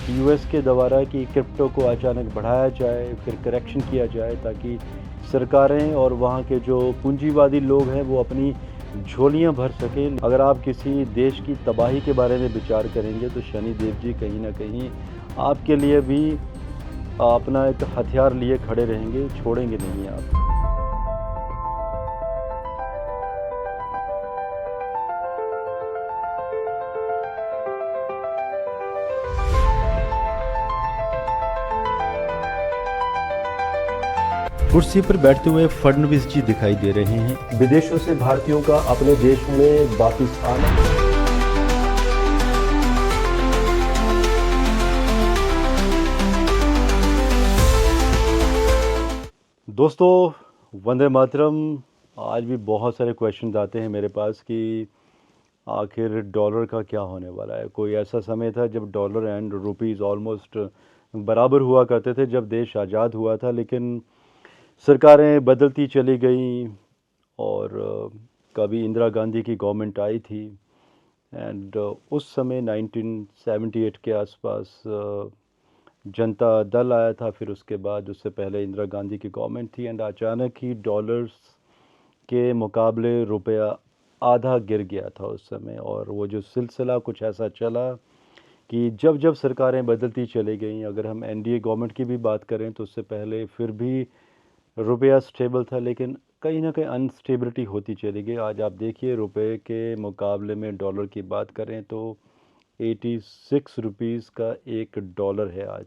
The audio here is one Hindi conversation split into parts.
यूएस के द्वारा कि क्रिप्टो को अचानक बढ़ाया जाए, फिर करेक्शन किया जाए ताकि सरकारें और वहाँ के जो पूंजीवादी लोग हैं वो अपनी झोलियाँ भर सकें। अगर आप किसी देश की तबाही के बारे में विचार करेंगे तो शनिदेव जी कहीं न कहीं आपके लिए भी अपना एक हथियार लिए खड़े रहेंगे, छोड़ेंगे नहीं आप। कुर्सी पर बैठते हुए फडणवीस जी दिखाई दे रहे हैं। विदेशों से भारतीयों का अपने देश में वापिस आना। दोस्तों, वंदे मातरम। आज भी बहुत सारे क्वेश्चन आते हैं मेरे पास कि आखिर डॉलर का क्या होने वाला है। कोई ऐसा समय था जब डॉलर एंड रुपीस ऑलमोस्ट बराबर हुआ करते थे जब देश आज़ाद हुआ था, लेकिन सरकारें बदलती चली गईं और कभी इंदिरा गांधी की गवर्नमेंट आई थी एंड उस समय 1978 के आसपास जनता दल आया था। फिर उसके बाद उससे पहले इंदिरा गांधी की गवर्नमेंट थी एंड अचानक ही डॉलर्स के मुकाबले रुपया आधा गिर गया था उस समय। और वो जो सिलसिला कुछ ऐसा चला कि जब जब सरकारें बदलती चली गईं, अगर हम एनडीए गवर्नमेंट की भी बात करें तो उससे पहले फिर भी रुपया स्टेबल था, लेकिन कहीं ना कहीं अनस्टेबिलिटी होती चली गई। आज आप देखिए रुपए के मुकाबले में डॉलर की बात करें तो 86 रुपीज़ का एक डॉलर है आज।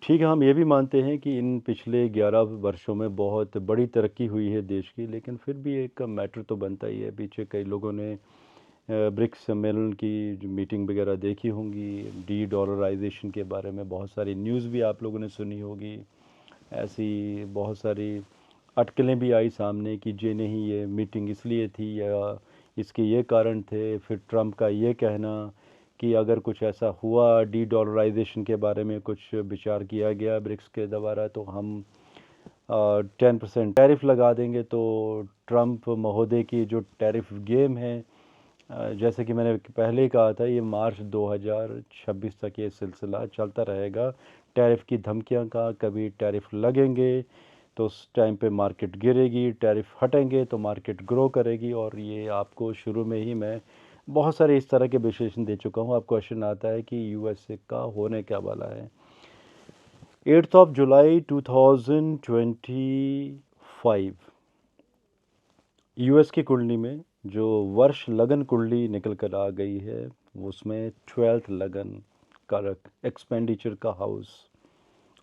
ठीक है, हम ये भी मानते हैं कि इन पिछले 11 वर्षों में बहुत बड़ी तरक्की हुई है देश की, लेकिन फिर भी एक मैटर तो बनता ही है। पीछे कई लोगों ने ब्रिक्स सम्मेलन की जो मीटिंग वगैरह देखी होंगी, डी डॉलराइजेशन के बारे में बहुत सारी न्यूज़ भी आप लोगों ने सुनी होगी। ऐसी बहुत सारी अटकलें भी आई सामने कि जे नहीं, ये मीटिंग इसलिए थी या इसके ये कारण थे। फिर ट्रम्प का ये कहना कि अगर कुछ ऐसा हुआ, डी डॉलराइजेशन के बारे में कुछ विचार किया गया ब्रिक्स के द्वारा, तो हम 10% टैरिफ लगा देंगे। तो ट्रम्प महोदय की जो टैरिफ गेम है, जैसे कि मैंने पहले ही कहा था, ये मार्च 2026 तक ये सिलसिला चलता रहेगा। टैरिफ की धमकियां का, कभी टैरिफ लगेंगे तो उस टाइम पे मार्केट गिरेगी, टैरिफ हटेंगे तो मार्केट ग्रो करेगी। और ये आपको शुरू में ही मैं बहुत सारे इस तरह के विश्लेषण दे चुका हूँ। अब क्वेश्चन आता है कि यूएसए का होने क्या वाला है। 8 जुलाई 2025 यूएस की कुंडली में जो वर्ष लगन कुंडली निकल कर आ गई है, उसमें 12th लगन का एक्सपेंडिचर का हाउस,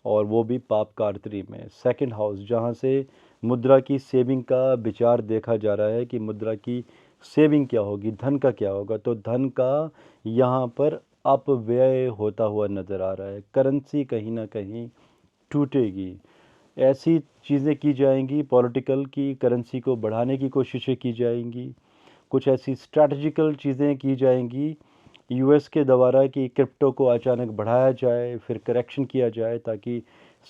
और वो भी पाप कारत्री में सेकंड हाउस, जहाँ से मुद्रा की सेविंग का विचार देखा जा रहा है कि मुद्रा की सेविंग क्या होगी, धन का क्या होगा। तो धन का यहाँ पर अपव्यय होता हुआ नज़र आ रहा है। करेंसी कहीं ना कहीं टूटेगी। ऐसी चीज़ें की जाएंगी पॉलिटिकल की करेंसी को बढ़ाने की कोशिशें की जाएंगी। कुछ ऐसी स्ट्रैटेजिकल चीज़ें की जाएंगी यूएस के द्वारा कि क्रिप्टो को अचानक बढ़ाया जाए, फिर करेक्शन किया जाए ताकि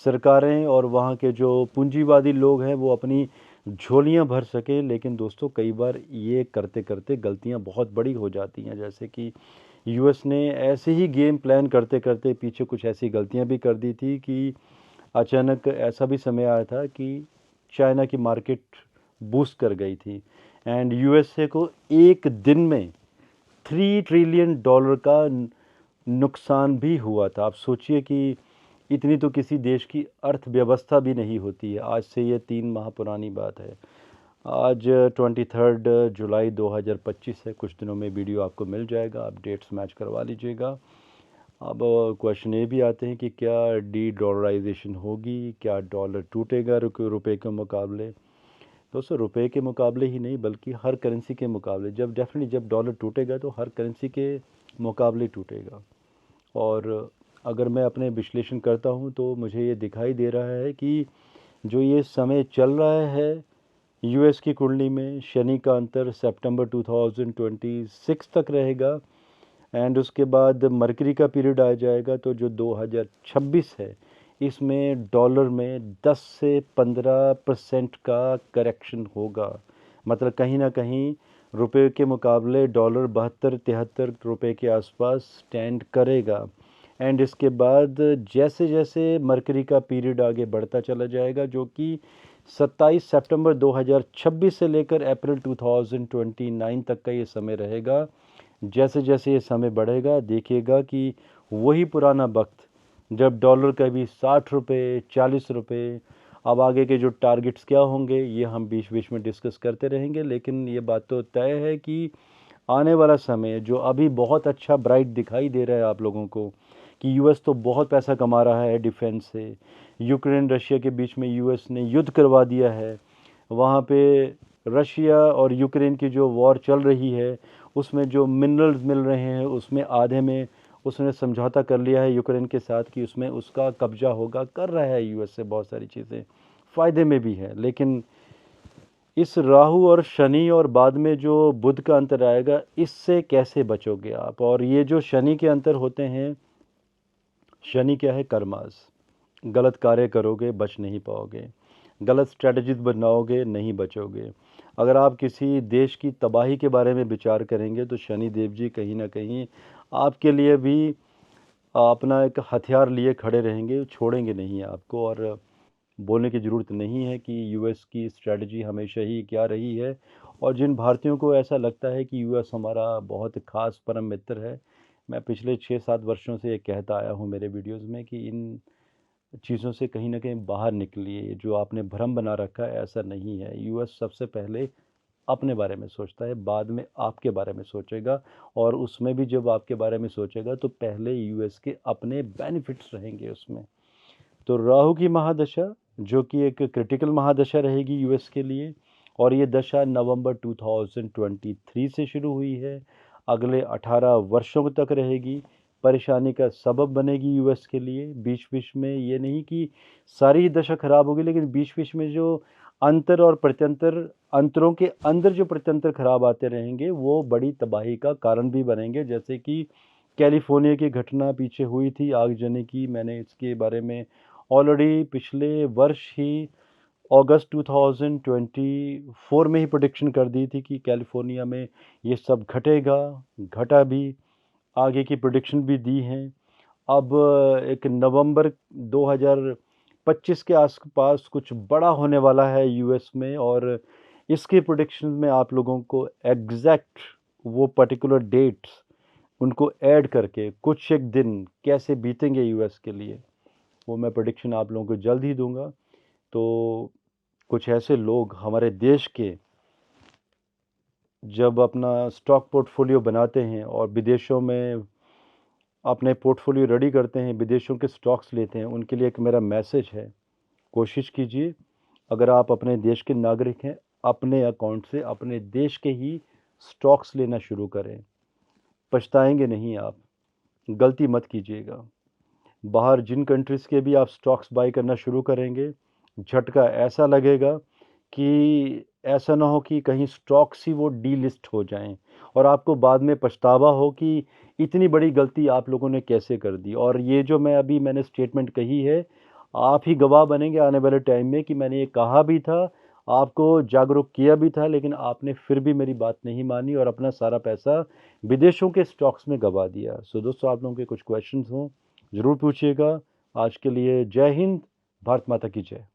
सरकारें और वहाँ के जो पूंजीवादी लोग हैं वो अपनी झोलियाँ भर सकें। लेकिन दोस्तों, कई बार ये करते करते गलतियाँ बहुत बड़ी हो जाती हैं। जैसे कि यूएस ने ऐसे ही गेम प्लान करते करते पीछे कुछ ऐसी गलतियाँ भी कर दी थी कि अचानक ऐसा भी समय आया था कि चाइना की मार्केट बूस्ट कर गई थी एंड यूएसए को एक दिन में $3 ट्रिलियन का नुकसान भी हुआ था। आप सोचिए कि इतनी तो किसी देश की अर्थव्यवस्था भी नहीं होती है। आज से ये 3 माह पुरानी बात है। आज 23 जुलाई 2025 है। कुछ दिनों में वीडियो आपको मिल जाएगा, आप डेट्स मैच करवा लीजिएगा। अब क्वेश्चन ये भी आते हैं कि क्या डी डॉलराइजेशन होगी, क्या डॉलर टूटेगा रुपए के मुकाबले। दोस्तों, रुपए के मुकाबले ही नहीं बल्कि हर करेंसी के मुकाबले, जब डॉलर टूटेगा तो हर करेंसी के मुकाबले टूटेगा। और अगर मैं अपने विश्लेषण करता हूँ तो मुझे ये दिखाई दे रहा है कि जो ये समय चल रहा है यूएस की कुंडली में, शनि का अंतर सितंबर 2026 तक रहेगा एंड उसके बाद मरकरी का पीरियड आ जाएगा। तो जो 2026 है, इसमें डॉलर में 10 से 15% का करेक्शन होगा। मतलब कहीं ना कहीं रुपए के मुकाबले डॉलर 72-73 रुपए के आसपास स्टैंड करेगा। एंड इसके बाद जैसे जैसे मरकरी का पीरियड आगे बढ़ता चला जाएगा, जो कि 27 सितंबर 2026 से लेकर अप्रैल 2029 तक का ये समय रहेगा, जैसे जैसे ये समय बढ़ेगा देखिएगा कि वही पुराना वक्त जब डॉलर का भी 60 रुपये 40 रुपये। अब आगे के जो टारगेट्स क्या होंगे ये हम बीच बीच में डिस्कस करते रहेंगे, लेकिन ये बात तो तय है कि आने वाला समय जो अभी बहुत अच्छा ब्राइट दिखाई दे रहा है आप लोगों को कि यूएस तो बहुत पैसा कमा रहा है डिफेंस से। यूक्रेन रशिया के बीच में यूएस ने युद्ध करवा दिया है। वहाँ पे रशिया और यूक्रेन की जो वॉर चल रही है उसमें जो मिनरल्स मिल रहे हैं उसमें आधे में उसने समझौता कर लिया है यूक्रेन के साथ कि उसमें उसका कब्जा होगा, कर रहा है यूएस से बहुत सारी चीज़ें, फ़ायदे में भी है। लेकिन इस राहु और शनि और बाद में जो बुध का अंतर आएगा इससे कैसे बचोगे आप? और ये जो शनि के अंतर होते हैं, शनि क्या है? कर्मास। गलत कार्य करोगे बच नहीं पाओगे, गलत स्ट्रेटजीज बनाओगे नहीं बचोगे। अगर आप किसी देश की तबाही के बारे में विचार करेंगे तो शनि देव जी कहीं ना कहीं आपके लिए भी अपना एक हथियार लिए खड़े रहेंगे, छोड़ेंगे नहीं आपको। और बोलने की ज़रूरत नहीं है कि यूएस की स्ट्रेटजी हमेशा ही क्या रही है। और जिन भारतीयों को ऐसा लगता है कि यूएस हमारा बहुत ख़ास परम मित्र है, मैं पिछले 6-7 वर्षों से ये कहता आया हूँ मेरे वीडियोस में कि इन चीज़ों से कहीं ना कहीं बाहर निकलिए। जो आपने भ्रम बना रखा है ऐसा नहीं है। यूएस सबसे पहले अपने बारे में सोचता है, बाद में आपके बारे में सोचेगा। और उसमें भी जब आपके बारे में सोचेगा तो पहले यूएस के अपने बेनिफिट्स रहेंगे उसमें। तो राहु की महादशा जो कि एक क्रिटिकल महादशा रहेगी यूएस के लिए, और ये दशा नवंबर 2023 से शुरू हुई है, अगले 18 वर्षों तक रहेगी। परेशानी का सबब बनेगी यूएस के लिए। बीच बीच में ये नहीं कि सारी दशा खराब होगी, लेकिन बीच बीच में जो अंतर और प्रत्यंतर, अंतरों के अंदर जो प्रत्यंतर खराब आते रहेंगे वो बड़ी तबाही का कारण भी बनेंगे। जैसे कि कैलिफोर्निया की घटना पीछे हुई थी आगजनी की, मैंने इसके बारे में ऑलरेडी पिछले वर्ष ही अगस्त 2024 में ही प्रोडिक्शन कर दी थी कि कैलिफोर्निया में ये सब घटेगा, घटा भी, आगे की प्रोडिक्शन भी दी हैं। अब एक नवंबर 2025 के आसपास कुछ बड़ा होने वाला है यूएस में, और इसके प्रोडिक्शन में आप लोगों को एग्जैक्ट वो पर्टिकुलर डेट्स उनको ऐड करके कुछ एक दिन कैसे बीतेंगे यूएस के लिए, वो मैं प्रेडिक्शन आप लोगों को जल्द ही दूंगा। तो कुछ ऐसे लोग हमारे देश के जब अपना स्टॉक पोर्टफोलियो बनाते हैं और विदेशों में अपने पोर्टफोलियो रेडी करते हैं, विदेशों के स्टॉक्स लेते हैं, उनके लिए एक मेरा मैसेज है, कोशिश कीजिए अगर आप अपने देश के नागरिक हैं अपने अकाउंट से अपने देश के ही स्टॉक्स लेना शुरू करें। पछताएंगे नहीं आप, गलती मत कीजिएगा। बाहर जिन कंट्रीज़ के भी आप स्टॉक्स बाई करना शुरू करेंगे, झटका ऐसा लगेगा कि ऐसा ना हो कि कहीं स्टॉक्स ही वो डीलिस्ट हो जाएं और आपको बाद में पछतावा हो कि इतनी बड़ी गलती आप लोगों ने कैसे कर दी। और ये जो मैंने स्टेटमेंट कही है, आप ही गवाह बनेंगे आने वाले टाइम में कि मैंने ये कहा भी था, आपको जागरूक किया भी था, लेकिन आपने फिर भी मेरी बात नहीं मानी और अपना सारा पैसा विदेशों के स्टॉक्स में गवा दिया। सो दोस्तों, आप लोगों के कुछ क्वेश्चंस हों ज़रूर पूछिएगा। आज के लिए जय हिंद, भारत माता की जय।